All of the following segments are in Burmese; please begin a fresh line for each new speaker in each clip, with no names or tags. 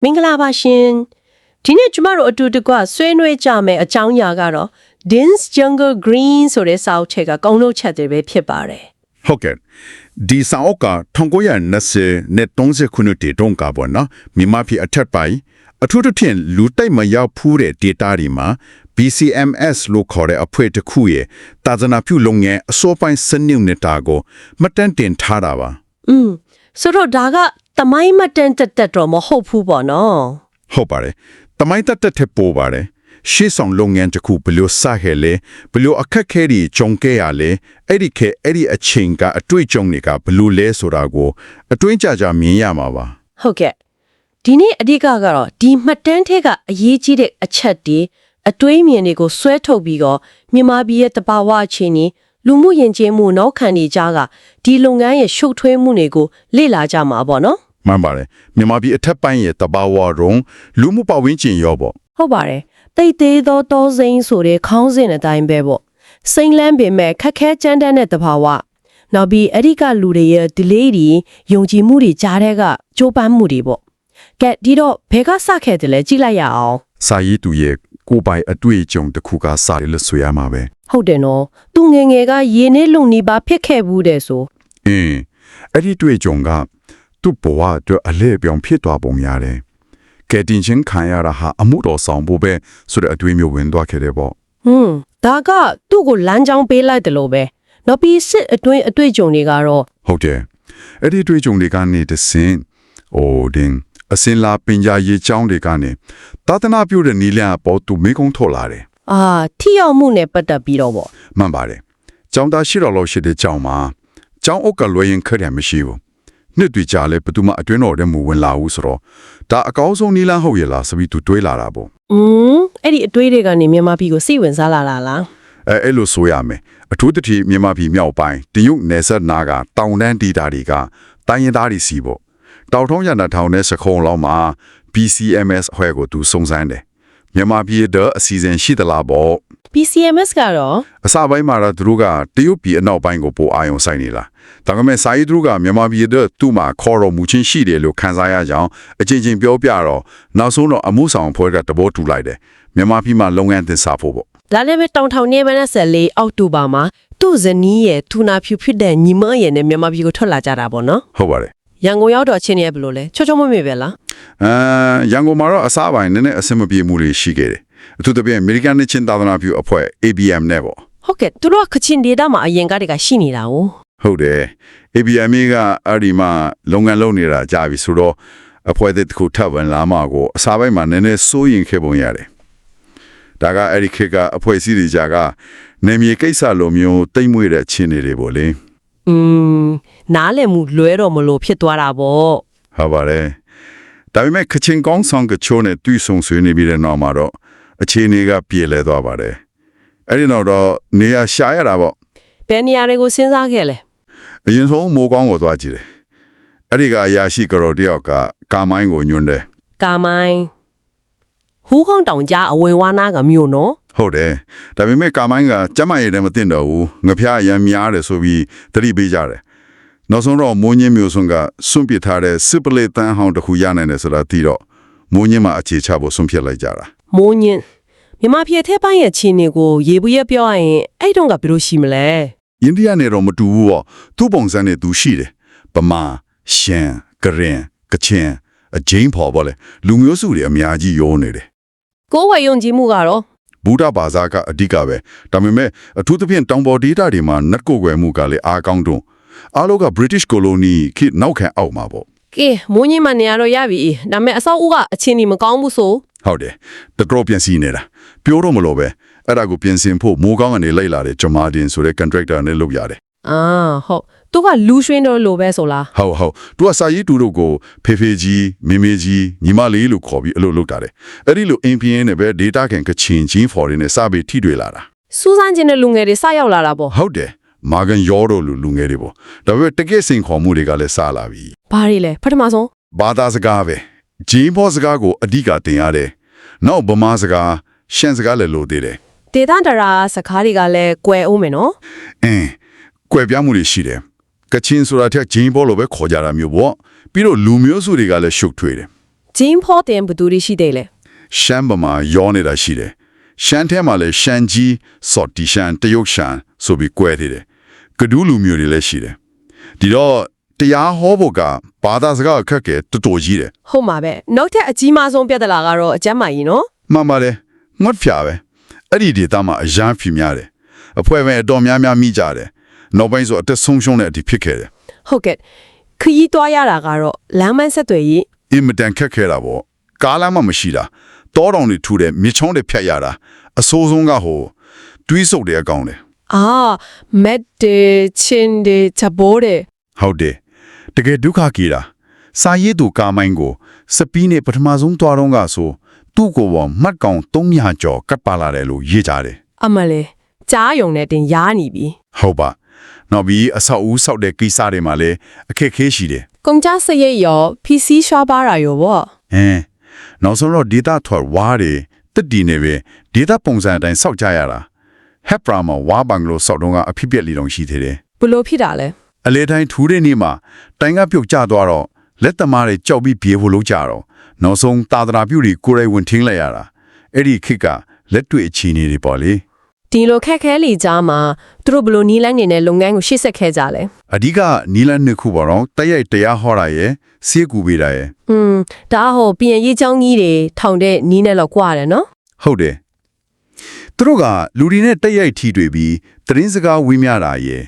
မင်္ဂလာပါရှင်ဒီနေ့ကျမတို့အတူတကွဆွေးနွေးကြမယ်အကြောင်းအရာကတော့ Dean's Jungle Green ဆိုတဲ့စာအုပ်ချက်ကကောင်းလို့ချက်တွေပဲဖြစ်ပါတယ်ဟ
ုတ်ကဲ့ဒီစာအုပ်က1920နဲ့30ခုနှစ်တုန်းကပေါ့နော်မြန်မာပြည်အထက်ပိုင်းအထူးသဖြင့်လူတိုက်မရောက်ဖူးတဲ့ data တွေမှာ BCMS လို့ခေါ်တဲ့အဖွဲ့တစ်ခုရဲ့တာဇနာပြုလုပ်ငန်းအစောပိုင်းစနစ်နဲ့တာကိုမတန်တင်ထားတာပါ
ဆိုတော့ဒါကတမိုင်းမတန်တက်တော့မဟုတ်ဘူးပေါ့နော်
ဟုတ်ပါတယ်တမိုင်းတက်ထက်ပိုပါတယ်ရှေ့ဆောင်လုပ်ငန်းတစ်ခုဘယ်လိုစခဲ့လဲဘယ်လိုအခက်ခဲတွေကြုံခဲ့ရလဲအဲ့ဒီအချိန်ကအတွေ့အကြုံတွေကဘယ်လိုလဲဆိုတာကိုအတွင်းကြမြင်ရမှာပါဟ
ုတ်ကဲ့ဒီနေ့အဓိကကတော့ဒီမှတ်တမ်းထဲကအရေးကြီးတဲ့အချက်တွေအတွေးမြင်တွေကိုဆွဲထုတ်ပြီးတော့မြန်မာပြည်ရဲ့တဘာဝအခြေအနေလူမှုယဉ်ကျေးမှုနောက်ခံနေကြကဒီလုပ်ငန်းရဲ့ရှုပ်ထွေးမှုတွေကိုလေ့လာကြမှာပေါ့နော်
မှန်ပါတယ်မြန်မာပြည်အထက်ပိုင်းရဲ့တဘာဝရုံလူမှုပတ်ဝန်းကျင်ရောပေါ့
ဟုတ်ပါတယ်တိတ်သေးသောတောစိမ်းဆိုတဲ့ခေါင်းစဉ်အတိုင်းပဲပေါ့စိမ့်လန်းပင်မဲ့ခက်ခဲကြမ်းတမ်းတဲ့တဘာဝနောက်ပြီးအဲ့ဒီကလူတွေရဲ့ delay တွေယုံကြည်မှုတွေကြားတဲ့ကကြိုးပမ်းမှုတွေပေါ့ကဲဒီတော့ဘယ်ကစခဲ့တယ်လဲကြည့်လိုက်ရအောင်
စာရေးသူရဲ့ကိုယ်ပိုင်အတွေ့အကြုံတစ်ခုကစတယ်လို့ဆိုရမှာပဲဟ
ုတ်တယ်နော်သူငယ်ငယ်ကရေနဲ့လုံနေပါဖြစ်ခဲ့ဘူးတဲ့ဆိုအ
ဲ့ဒီတွေ့ကြုံကသူ့ဘဝအတွက်အလဲပြောင်ဖြစ်သွားပုံရတယ်ကဲတင်ချင်းခံရတာဟာအမှုတော်ဆောင်ဖို့ပဲဆိုတဲ့အတွေ့အမျိုးဝင်သွားခဲ့တယ်ပေါ့ဒ
ါကသူ့ကိုလမ်းကြောင်းပေးလိုက်တယ်လို့ပဲနောက်ပြီးစစ်အတွင်းအတွေ့အကြုံတွေကတော့
ဟုတ်တယ်အဲ့ဒီတွေ့ကြုံတွေကနေတဆင့်အစင်လာပညာရေးကျောင်းတွေကနေသာသနာပြုတဲ့နီလန်အပေါ်သူမိကုံးထုတ်လာတယ်
ထိရောက်မှုနဲ့ပတ်သက်ပြီးတော့ပေါ့မ
ှန်ပါတယ်ကျောင်းသားရှိတော်လို့ရှိတဲ့ကျောင်းမှာကျောင်းအုပ်ကလွှဲရင်ခက်တယ်မရှိဘူးနှစ်တွေကြာလဲဘယ်သူမှအတွင်းတော်ထဲမှာဝင်လာဘူးဆိုတော့ဒါအကောင်းဆုံးနီလန်ဟုတ်ရဲ့လားဆိုပြီးသူတွေးလာတာပေါ့အ
ဲ့ဒီအတွေးတွေကနေမြန်မာပြည်ကိုစိတ်ဝင်စားလာလားအ
ဲ့လိုဆိုရမယ်အထူးသဖြင့်မြန်မာပြည်မြောက်ပိုင်းတရုတ်နယ်စပ်နာကတောင်တန်းဒေသတွေကတိုင်းရင်းသားတွေစီပေါ့တောင်ထုံးရနာထောင်နဲ့စခုံလောက်မှာ BCMS ဟွဲကိုသူစုံစမ်းတယ်မြန်မာပြည်တဲ့အစီအစဉ်ရှိသလားပေါ့
BCMS ကတော့အ
စပိုင်းမှာတော့သူတို့ကတရုတ်ပြည်အနောက်ပိုင်းကိုပို့အာရုံစိုက်နေလားဒါပေမဲ့စာရေးသူတို့ကမြန်မာပြည်တဲ့သူ့မှာခေါ်တော်မူခြင်းရှိတယ်လို့ခန်းစားရကြောင်းအချင်းချင်းပြောပြတော့နောက်ဆုံးတော့အမှုဆောင်ဖွဲ့ကတဘောတူလိုက်တယ်မြန်မာပြည်မှာလုပ်ငန်းသစ်စဖို့ပေါ့ဒ
ါလည်းပဲတောင်ထောင်နေမနဲ့ဆက်လေးအောက်တိုဘာမှာသူ့ဇနီးရဲ့ထူနာဖြူဖြစ်တဲ့ညီမရဲ့နဲ့မြန်မာပြည်ကိုထွက်လာကြတာပေါ့နော်
ဟုတ်ပါတယ်ရ
န်ကုန်ရောက်တော့ချင်းရဲ့ဘယ်လိုလဲချောချောမွေ့ပဲလား
ရန်ကုန်မှာတော့အစားပိုင်းနည်းနည်းအဆင်မပြေမှုတွေရှိခဲ့တယ်အထူးသဖြင့်အမေရိကန်နဲ့ချင်းသာသနာပြုအဖွဲ့ ABM နဲ့ပေါ့ဟ
ုတ်ကဲ့သူတို့ကချင်ဒေတာမှာအရင်ကတည်းကရှိနေတာ哦
ဟုတ်တယ် ABM ကအဲ့ဒီမှာလုပ်ငန်းလုပ်နေတာကြာပြီဆိုတော့အဖွဲ့တစ်ခုထပ်ဝင်လာမှာကိုအစားပိုင်းမှာနည်းနည်းစိုးရင်ခဲ့ပုံရတယ်ဒါကအဲ့ဒီခေတ်ကအဖွဲ့အစည်းတွေကြာကနေမြေကိစ္စလိုမျိုးတိတ်မွေ့တဲ့ချင်းတွေပေါ့လေန
ားလည်မှုလွဲတော့မလို့ဖြစ်သွားတာပေါ့
ဟုတ်ပါတယ်ဒါပေမဲ့ကချင်ကောင်းဆောင်ကချိုးနဲ့တွေ့ဆုံဆွေးနေပြီးတဲ့နောက်မှာတော့အခြေအနေကပြေလည်သွားပါတယ်အဲ့ဒီနောက်တော့နေရာရှာရတာပေါ့
ဘယ်နေရာတွေကိုစဉ်းစားခဲ့လဲအ
ရင်ဆုံးမိုးကောင်းကိုသွားကြည့်တယ်အဲ့ဒီကအရာရှိကတော်တယောက်ကကာမိုင်းကိုညွှန်းတယ်
ကာမိုင်းဟူးခေါင်တောင်ကြားအဝေဝါနာကမြို့နော်
ဟုတ်တယ်ဒါပေမဲ့ကာမိုင်းကကျမရဲ့တည်းမသိတော့ဘူးငဖျားအရန်များတယ်ဆိုပြီးသတိပေးကြတယ်နောက်ဆုံးတော့မိုးညင်းမျိုးစွန်းကစွန့်ပစ်ထားတဲ့စစ်ပလေတန်းဟောင်းတစ်ခုရနိုင်တယ်ဆိုတာသိတော့မိုးညင်းမှာအခြေချဖို့ဆုံးဖြတ်လိုက်ကြတာ
မိုးညင်းမြန်မာပြည်ထဲပိုင်းရဲ့ချင်းတွေကိုရေဘူးရပြောရရင်အဲ့တုန်းကဘယ်လိုရှိမလဲအ
ိန္ဒိယနဲ့တော့မတူဘူးပေါ့သူ့ပုံစံနဲ့သူရှိတယ်ပမာရှန်ကရင်ကချင်အဂျိန်းဖော်ပေါ့လေလူမျိုးစုတွေအများကြီးရောနေတယ်
ကိုယ်ဝယ်ယုံကြည်မှုကတော့ဗ
ုဒ္ဓဘာသာကအဓိကပဲဒါပေမဲ့အထူးသဖြင့်တောင်ပေါ်ဒေသတွေမှာနတ်ကိုယ်ွယ်မှုကလည်းအားကောင်းတော့အားလုံးက British Colony ခေတ်နောက်ခံအောက်မှာပေါ့က
ဲမိုးညင်းမနေရတော့ရပြီဒါပေမဲ့အဆောက်အဦကအချင်းကြီးမကောင်းဘူးဆို
ဟုတ်တယ်တကယ်ပြန်စီနေတာပြောတော့မလို့ပဲအဲ့ဒါကိုပြင်ဆင်ဖို့မိုးကောင်းကနေလိုက်လာတဲ့ဂျမာဒင်ဆိုတဲ့ contractor နဲ့လုပ်ရတယ်ဟ
ုတ်သူကလူရွှင်းတော့လိုပဲဆိုလားဟ
ုတ်သူကစာရေးတူတို့ကိုဖေဖေကြီးမေမေကြီးညီမလေးလို့ခေါ်ပြီးအလုပ်လုပ်တာတယ်အဲ့ဒီလိုအင်ပီအင်းနဲ့ပဲ data ကန်ကချင်ချင်း for တွေနဲ့စပြီးထိတွေ့လာတာစ
ူးစမ်းခြင်းတဲ့လူငယ်တွေစရောက်လာတာပေါ့
ဟုတ်တယ်မာဂန်ယောတို့လူငယ်တွေပေါ့ဒါပေမဲ့တကယ့်စိန်ခေါ်မှုတွေကလည်းစလာပြီ
ဘာတွေလဲပထမဆုံး
ဘာသာစကားပဲဂျင်းဘောစကားကိုအဓိကသင်ရတယ်နောက်ဗမာစကားရှမ်းစကားလည်းလိုသေးတယ်
ဒေသန္တရာစကားတွေကလည်းကွယ်အောင်မယ်နော်
ကွယ်ပြားမှုတွေရှိတယ်ကချင်ဆိုတာထက်ဂျင်းဘောလိုပဲခေါ်ကြတာမျိုးပေါ့ပြီးတော့လူမျိုးစုတွေကလည်းရှုပ်ထွေးတယ်
ချ ဂျင်းဖောတင်ဘသူတွေရှိတယ်လေ
ရှမ်းဗမာရောနေတာရှိတယ်ရှမ်းထဲမှာလည်းရှမ်းကြီးစော်တီရှမ်းတရုတ်ရှမ်းဆိုပြီး꿰သေးတယ်ကဒူးလူမျိုးတွေလည်းရှိတယ်ဒီတော့တရားဟောဖို့ကဘာသာစကားအခက်အခဲတော်တော်ကြီးတယ်
ဟုတ်မှာပဲနောက်ထပ်အကြီးမားဆုံးပြဿနာကတော့အကျမ်းမာကြီးနော်
မှန်ပါတယ်ငွတ်ဖြာပဲအဲ့ဒီဒေတာမှာအရန်ဖြူများတယ်အဖွဲ့ပဲအတော်များများမိကြတယ်နောက်ပိုင်းဆိုအသက်ဆုံးရှုံးတဲ့အထိဖြစ်ခဲ့တယ်
ဟုတ်ကဲ့ခရီးသွားရတာကတော့လမ်းမဆက်သွယ်ရေး
အင်မတန်ခက်ခဲတာပေါ့ကားလမ်းမှမရှိတာတောတောင်တွေထူတယ်မြေချောင်းတွေဖြတ်ရတာအဆိုးဆုံးကဟိုတွေးစုပ်တဲ့အကောင်တယ်
အာမက်တေချင်းတေချဘိုးတယ်
ဟုတ်တယ်တကယ်ဒုက္ခကြီးတာစာရေးသူကာမိုင်းကိုစပီးနဲ့ပထမဆုံးသွားတော့ကဆိုသူ့ကိုယ်ပေါ်မှတ်ကောင်300ကျော်ကတ်ပါလာတယ်လို့ရေးကြတယ်
အမလေးကြားယုံနဲ့တင်ရားနေပြီ
ဟုတ်ပါနောက်ပြီးအဆောက်အဦဆောက်တဲ့ကိစ္စတွေမှာလည်းအခက်အခဲရှိတယ်
ကုန်ကြစရိတ်ရော PC ရှားပါတာရောဗော
နောက်ဆုံးတော့ data ထွက်ဝါးတွေတက်တည်နေပဲ data ပုံစံအတိုင်းစောက်ကြရတာ Hepra မှာဝါးဘန်ဂလိုစောက်တော့ကအဖြစ်ပြက်လီတော့ရှိသေးတယ်
ဘလို့ဖြစ်တာလဲ
အလေတိုင်းထူးတဲ့နေ့မှာတိုင်ကပြုတ်ကျသွားတော့လက်သမားတွေကြောက်ပြီးပြေးဖို့လုပ်ကြတော့နောက်ဆုံးတာသနာပြုတွေကိုယ်တိုင်ဝင်ထင်းလိုက်ရတာအဲ့ဒီခေတ်ကလက်တွေ့အခြေအနေတွေပေါ့လေ
ဒီလိုခက်ခဲလေကြားမှာသူတို့ဘလို့နီးလန်းနေတဲ့လုပ်ငန်းကိုရှေ့ဆက်ခဲ့ကြလဲ
အဓိကနီလန်နှစ်ခုပေါ့နော်တိုက်ရိုက်တရားဟောတာရယ်စေကူပေးတာရယ်
ဒါဟောပြင်ရေးချောင်းကြီးတွေထောင်တဲ့နီးနဲ့တော့ကြွားတယ်နော်
ဟုတ်တယ်သူတို့ကလူတွေနဲ့တိုက်ရိုက်ထီတွေ့ပြီးသတင်းစကားဝေးမြတာရယ်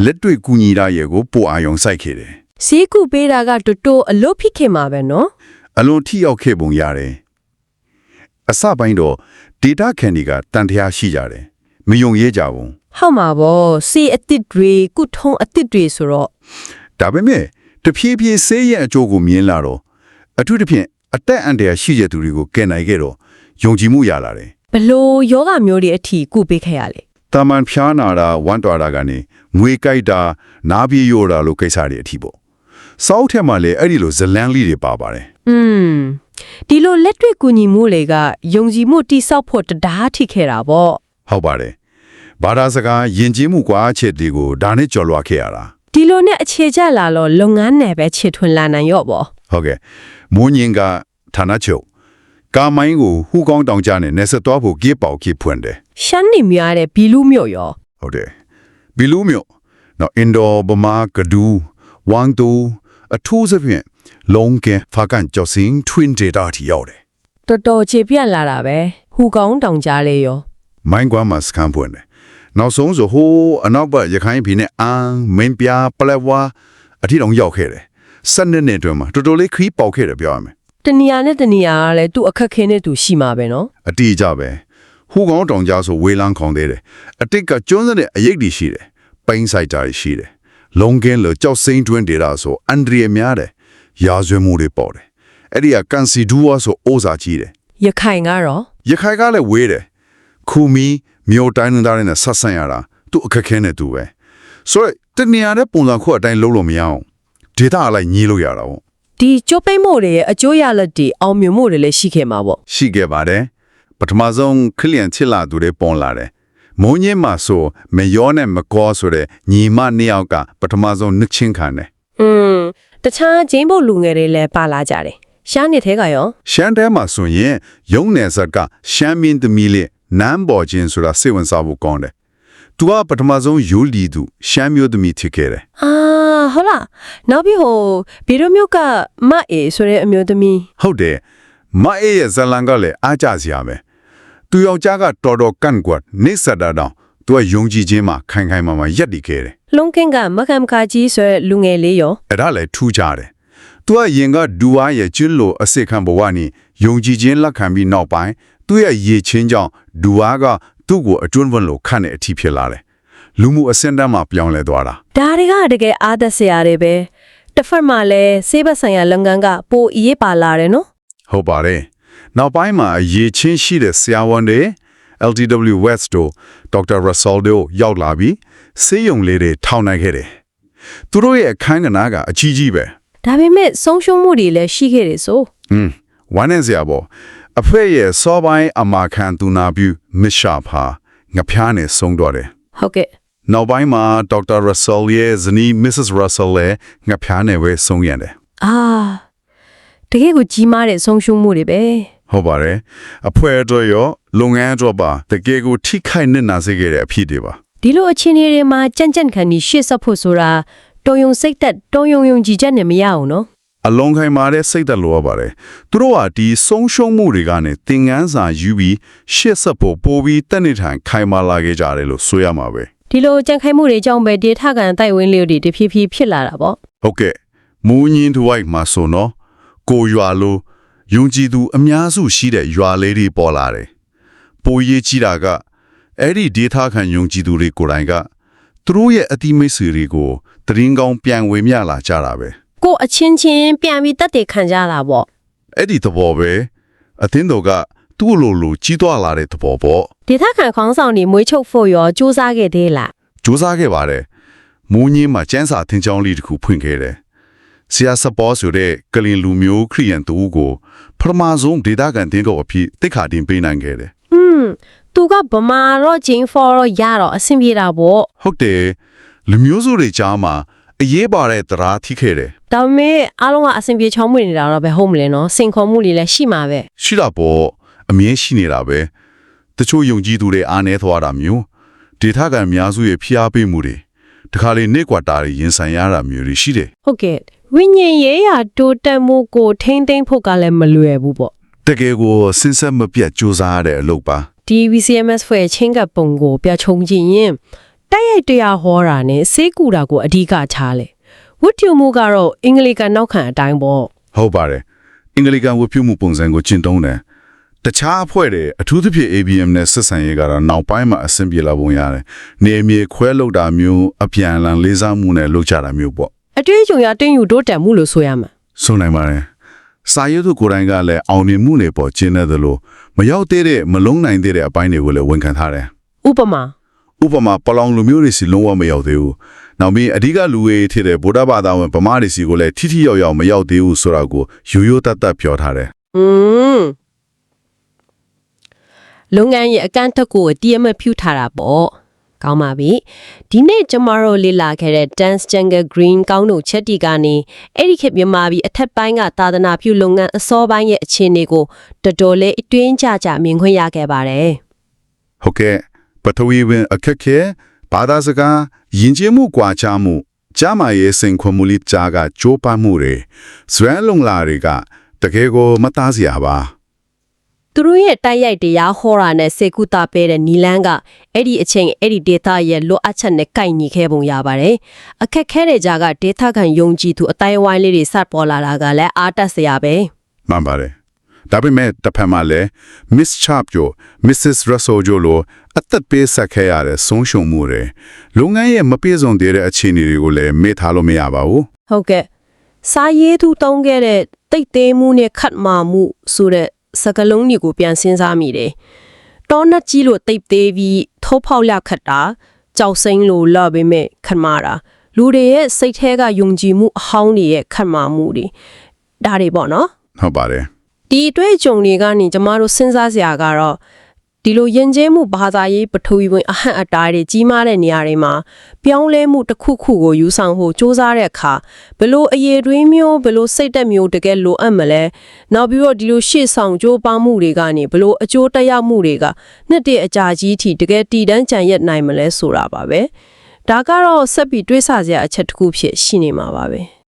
လက်တွေ့ကူညီတာရယ်ကိုပို့အာရုံစိုက်ခဲ့တယ်
စီးကူပေးတာကတူတူအလုပ်ဖြစ်ခဲ့မှာပဲနော်
အလွန်ထိရောက်ခဲ့ပုံရတယ်အစပိုင်းတော့ data ခန်ဒီကတန်တရားရှိကြတယ်မယုံရဲကြဘူး
ဟုတ်မှာဗောစီအတစ်တွေကုထုံးအတစ်တွေဆိုတော့
ဒါပေမဲ့တဖြည်းဖြည်းဆေးရဲ့အကျိုးကိုမြင်လာတော့အထူးသဖြင့်အသက်အန္တရာယ်ရှိတဲ့သူတွေကိုကယ်နိုင်ခဲ့တော့ယုံကြည်မှုရလာတယ်
ဘလို့ယောဂမျိုးတွေအထီကုပေးခဲ့ရလေ
တာမန်ဖျားနာတာဝမ်းတော်တာကနေငွေကြိုက်တာနားပြေးရိုးတာလို့ကိစ္စတွေအထီပေါ့စောက်ထဲမှာလည်းအဲ့ဒီလိုဇလန်းလေးတွေပါပါတယ်
ဒီလိုလက်တွေ့ကူညီမှုတွေကယုံကြည်မှုတိဆောက်ဖို့တရားထိခဲ့တာဗော
ဟုတ်ပါတယ်ဘာသာစကားယဉ်ကျေးမှုကွာအချက်တွေကိုဒါနဲ့ကြော်လွှာခဲ့ရတာ
ဒီလိုနဲ့အခြေကျလာတော့လုပ်ငန်းနယ်ပဲခြေထွင်လာနိုင်ရော့ဗော
ဟုတ်ကဲ့မိုးညင်ကဌာနချုပ်ကာမိုင်းကိုဟူကောင်းတောင်ကြနဲ့နေဆက်သွားဖို့ကြေးပေါကြေးဖွင့်တယ်
ရှမ်းနေများတဲ့ဘီလူမျိုးရော
ဟုတ်တယ်ဘီလူမျိုးနော်အင်ဒိုဗမာကဒူဝမ်တူအထူးသဖြင့်လုံးကဖာကန်ကျော်စင်း twin data တီရောက်တယ်
တော်တော်ခြေပြက်လာတာပဲဟူကောင်းတောင်ကြားလေရော
မိုင်းကွာမှာစကန်ပွင့်တယ်နောက်ဆုံးဆိုဟိုးအနောက်ဘက်ရခိုင်ပြည်နယ်အန်မင်းပြပလက်ဝါအထီတောင်ရောက်ခဲ့တယ်12နှစ်အတွင်းမှာတော်တော်လေးခရီးပေါက်ခဲ့တယ်ပြောရမယ်
တနေရာနဲ့တနေရာကလည်းသူ့အခက်ခဲနဲ့သူရှိမှာပဲနော်
အတီးကြပဲဟူကောင်းတောင်ကြားဆိုဝေးလန်းခေါင်သေးတယ်အတိတ်ကကျွန်းစတဲ့အရေးတွေရှိတယ်ပိန်းဆိုင်တာရှိတယ်လုံးကင်းလို့ကြောက်စိမ့်တွင်းဒေတာဆိုအန်ဒရီများတယ်ရာဇဝမှုတွေပေါ်တယ်အဲ့ဒီကကန်စီဒူဝါဆိုအိုးစာကြီးတယ်
ရခိုင်ကတော့
ရခိုင်ကလည်းဝေးတယ်ခူမီမြို့တိုင်းသားတွေနဲ့ဆက်ဆံရတာသူ့အခက်ခဲနဲ့သူပဲဆိုတော့တနေရာတဲ့ပုံစံခုအတိုင်းလုံးလို့မရအောင်ဒေတာအလိုက်ညီးလို့ရတာပေါ့
ဒီကြိုးပိတ်မှုတွေရဲ့အကျိုးရလဒ်တွေအောင်မြင်မှုတွေလည်းရှိခဲ့မှာပေါ့
ရှိခဲ့ပါတယ်ပထမဆုံးခလျန်ချစ်လာသူတွေပေါ်လာတယ်မိုးညင်းမှာဆိုမယောနဲ့မကောဆိုတဲ့ညီမနှစ်ယောက်ကပထမဆုံးနှစ်ချင်းခံတယ်
တခြားဂျင်းဘုတ်လူငယ်တွေလည်းပါလာကြတယ်ရှားနေသေးကရော
ရှမ်းတဲမှာဆိုရင်ရုံနယ်ဇက်ကရှမ်းမင်းသမီးလေးနန်းပေါ်ချင်းဆိုတာစိတ်ဝင်စားဖို့ကောင်းတယ်သူကပထမဆုံးယူလီသူရှမ်းမျိုးသမီးဖြစ်ခဲ့တယ်
အာဟုတ်လားနောက်ပြီးဟိုဘီရိုမျိုးကမအေဆိုတဲ့အမျိုးသမီး
ဟုတ်တယ်မအေးရဲ့ဇလန်ကလည်းအားကြစရာပဲသူယောက်ျားကတော်တော်ကန့်ကွက်နေစတာတော့သူကယုံကြည်ခြင်းမှာခိုင်ခိုင်မာမာရက်တည်ခဲ့တယ်
လုံးကင်းကမကမ်ခါကြီးဆိုတဲ့လူငယ်လေးရော
အဲ့ဒါလည်းထူးခြားတယ်သူကရင်ကဒူဝါရဲ့ကျွန်းလိုအစစ်ခံဘဝနဲ့ယုံကြည်ခြင်းလက်ခံပြီးနောက်ပိုင်းသူ့ရဲ့ရည်ချင်းကြောင့်ဒူဝါကသူ့ကိုအတွန်းဝန်လိုခန့်တဲ့အထီးဖြစ်လာတယ်လူမှုအစင်တန်းမှာပြောင်းလဲသွားတာ
ဒါတွေကတကယ်အားသက်စရာတွေပဲတစ်ဖက်မှာလည်းစေဘဆိုင်ရာလုပ်ငန်းကပိုအရေးပါလာတယ်နော်
ဟုတ်ပါတယ်နောက်ပိုင်းမှာရည်ချင်းရှိတဲ့ဆရာဝန်တွေ LTW West တို့ဒေါက်တာ Russell တို့ရောက်လာပြီးဆေးရုံလေးတွေထောင်နိုင်ခဲ့တယ်သူတို့ရဲ့အခန်းကဏ္ဍကအကြီးကြီးပဲ
ဒါပေမဲ့ဆုံးရှုံးမှုတွေလည်းရှိခဲ့တယ်ဆို
ဝမ်းနဲ့စရာပေါ့အဖေရဲ့စောပိုင်းအမာခံသူနာပြုမစ်ရှာဖာငါဖျားနဲ့ဆုံးတော့တယ်
ဟုတ်ကဲ့
နောက်ပိုင်းမှာဒေါက်တာ Russell ရဲ့ဇနီး Mrs. Russell လည်းငါဖျားနဲ့ပဲဆုံးရတယ်
အာ တကယ်ကိုကြီးမားတဲ့ဆုံးရှုံးမှုတွေပဲ
ဟုတ်ပါတယ်အဖွဲအတွက်ရောလုပ်ငန်းအတွက်ပါတကယ်ကိုထိခိုက်နစ်နာစေခဲ့တဲ့အဖြစ်တွေပါ
ဒီလိုအခြေအနေတွေမှာကြံ့ခံပြီးရှေ့ဆက်ဖို့ဆိုတာတော်ယုံစိတ်သက်တော်ယုံကြည်ချက်နဲ့မရအောင်နော်
အလုံးခိုင်မာတဲ့စိတ်သက်လိုရပါတယ်သူတို့ဟာဒီဆုံးရှုံးမှုတွေကနေသင်ငန်းစာယူပြီးရှေ့ဆက်ဖို့ပိုပြီးတက်နေထိုင်ခိုင်မာလာခဲ့ကြတယ်လို့ဆိုရမှာပဲ
ဒီလိုကြံ့ခိုင်မှုတွေကြောင့်ပဲဒေတာကန်တိုက်ဝင်းလေးတွေတဖြည်းဖြည်းဖြစ်လာတာပေါ့
ဟုတ်ကဲ့မူးညင်းတစ်ဝိုက်မှာဆိုတော့ကိုရွာလိုယုံကြည်သူအများစုရှိတဲ့ရွာလေးတွေပေါ်လာတယ်ပိုရေးကြည့်တာကအဲ့ဒီဒေတာခံယုံကြည်သူတွေကိုယ်တိုင်ကသူတို့ရဲ့အတိမိတ်ဆွေတွေကိုတရင်ကောင်းပြန်ဝေမျှလာကြတာပဲ
ကိုအချင်းချင်းပြန်ပြီးတက်တည်ခံကြတာပေါ့
အဲ့ဒီသဘောပဲအသင်းတော်ကသူ့လိုကြီးသွားလာတဲ့သဘောပေါ့
ဒေတာကန်ခေါင်းဆောင်တွေမွေးချုပ်ဖို့ရောစူးစမ်းခဲ့သေးလား
စူးစမ်းခဲ့ပါတယ်မူးညင်းမှာကျန်းစာထင်းချောင်းလေးတစ်ခုဖွင့်ခဲ့တယ်ဆရာစပေါ်ဆိုတဲ့ကလင်လူမျိုးခရီးယန်တူကိုပထမဆုံးဒေတာကန်တင်းတော်အဖြစ်တိခါတင်ပေးနိုင်ခဲ့တယ်
သူကဗမာတော့ဂျင်းဖော်တော့ရတော့အဆင်ပြေတာပေါ့
ဟုတ်တယ်လူမျိုးစုတွေကြားမှာအရေးပါတဲ့တရားထိခဲ့တယ်
ဒါပေမဲ့အားလုံးကအဆင်ပြေချောင်းမွေနေတာတော့ပဲဟုတ်မလဲနော်စင်ခေါ်မှုတွေလည်းရှိမှာပဲ
ရှိတာပေါ့အမြဲရှိနေတာပဲတချို့ယုံကြည်သူတွေအားနေသွားတာမျိုးဒေတာကန်အများစုရဲ့ဖိအားပေးမှုတွေတခါလေနေကွာတာတွေရင်ဆိုင်ရတာမျိုးတွေရှိတယ်
ဟုတ်ကဲ့ဝိညာဉ်ရေးရာတိုးတက်မှုကိုထိမ့်သိမ်းဖို့ကလည်းမလွယ်ဘူးပေါ့
တကယ်ကိုစဉ်ဆက်မပြတ်ကြိုးစားရတဲ့အလုပ်ပါ
ဒီ VCMS ဖွဲ့ချင်းကပုံကိုပြချုံကြည့်ရင်တိုက်ရိုက်တရားဟောတာနဲ့စေးကူတာကိုအဓိကချားလေဝတ္ထုမှုကတော့အင်္ဂလိပ်ကနောက်ခံအတိုင်းပေါ့
ဟုတ်ပါတယ်အင်္ဂလိပ်ကဝတ်ပြုမှုပုံစံကိုကျင့်သုံးတယ်တခြားအဖွဲ့တွေအထူးသဖြင့် ABM နဲ့ဆက်ဆံရေးကတော့နောက်ပိုင်းမှာအဆင်ပြေလာပုံရတယ်နေမြေခွဲလောက်တာမျိုးအပြန်အလှန်လေးစားမှုနဲ့လုပ်ကြတာမျိုးပေါ့
အတွေ့အကြုံရတင်ယူတိုးတက်မှုလို့ဆိုရမှာ
ဆိုနိုင်ပါတယ်စာရေးသူကိုယ်တိုင်ကလည်းအောင်မြင်မှုတွေပေါ်ကျင်းနေသလိုမရောက်သေးတဲ့မလုံးနိုင်သေးတဲ့အပိုင်းတွေကိုလည်းဝန်ခံထားတယ်
ဥပမာ
ဥပမာပလောင်လူမျိုးတွေစီလုံးဝမရောက်သေးဘူးနောက်ပြီးအဓိကလူတွေထည့်တဲ့ဗုဒ္ဓဘာသာဝင်ဗမာတွေစီကိုလည်းထိထိရောက်ရောက်မရောက်သေးဘူးဆိုတာကိုရိုးရိုးတတ်တတ်ပြောထားတယ်
လုပ်ငန်းရဲ့အကန့်အသတ်ကိုတည်မဖြူထားတာပေါ့ကောင်းပါပြီဒီနေ့ကျမတို့လေ့လာခဲ့တဲ့ Dance Jungle Green ကောင်းတို့ချက်တီကနေအဲ့ဒီခေတ်မြန်မာပြည်အထက်ပိုင်းကသာသနာပြုလုပ်ငန်းအစောပိုင်းရဲ့အခြေအနေကိုတော်တော်လေးအတွင်းကြကြမြင်ခွင့်ရခဲ့ပါတယ်
ဟုတ်ကဲ့ပထဝီဝင်အခက်ခဲဘာသာစကားယဉ်ကျေးမှုကွာခြားမှုကြားမရဲ့စိန်ခေါ်မှုလေးကြားကကြိုးပမ်းမှုတွေဇွဲလုံလာတွေကတကယ်ကိုမသားစရာပါ
သူတို့ရဲ့တိုက်ရိုက်တရားဟောတာနဲ့စေကုတာပေးတဲ့နီလန်းကအဲ့ဒီအချိန်အဲ့ဒီ data ရဲ့လိုအပ်ချက်နဲ့ကိုက်ညီခဲ့ပုံရပါတယ်အခက်ခဲတဲ့ကြားက data ခံယုံကြည်သူအတိုင်းဝိုင်းလေးတွေစပေါ်လာတာကလည်းအားတက်စရာပဲ
မှန်ပါတယ်ဒါပေမဲ့တစ်ဖက်မှာလည်း Miss Sharp ကျော် Mrs. Russell ကျော်လိုအသက်ပေးဆက်ခဲ့ရတဲ့ဆုံးရှုံးမှုတွေလုပ်ငန်းရဲ့မပြေဆုံးသေးတဲ့အခြေအနေတွေကိုလည်းမေ့ထားလို့မရပါဘူး
ဟုတ်ကဲ့စာရေးသူတုံးခဲ့တဲ့တိတ်သေးမှုနဲ့ခတ်မာမှုဆိုတဲ့စကလုံးတွေကိုပြန်စဉ်းစားမိတယ်တောနတ်ကြီးလို့တိတ်သေးပြီးထိုးဖောက်လျက်ခတ်တာကြောက်စိမ့်လို့လော့ပေမဲ့ခတ်မာတာလူတွေရဲ့စိတ်ထဲကယုံကြည်မှုအဟောင်းတွေရဲ့ခတ်မာမှုတွေဒါတွေပေါ့နော်
ဟုတ်ပါတယ်
ဒီအတွေ့အကြုံတွေကနေကျမတို့စဉ်းစားစရာကတော့ဒီလိုယဉ်ကျေးမှုဘာသာရေးပထဝီဝင်အဟန့်အတားတွေကြီးမားတဲ့နေရာတွေမှာပြောင်းလဲမှုတစ်ခုခုကိုယူဆောင်ဖို့စ조사တဲ့အခါဘလို့အရေးတွင်းမျိုးဘလို့စိတ်သက်မျိုးတကယ်လိုအပ်မလဲနောက်ပြီးတော့ဒီလိုရှေ့ဆောင်ကြိုးပမ်းမှုတွေကနေဘလို့အကျိုးတက်ရောက်မှုတွေကနှစ်တည်းအကြာကြီးထိတကယ်တည်တန်းကြံရက်နိုင်မလဲဆိုတာပါပဲဒါကတော့ဆက်ပြီးတွေးဆစရာအချက်တစ်ခုဖြစ်ရှိနေမှာပါပဲ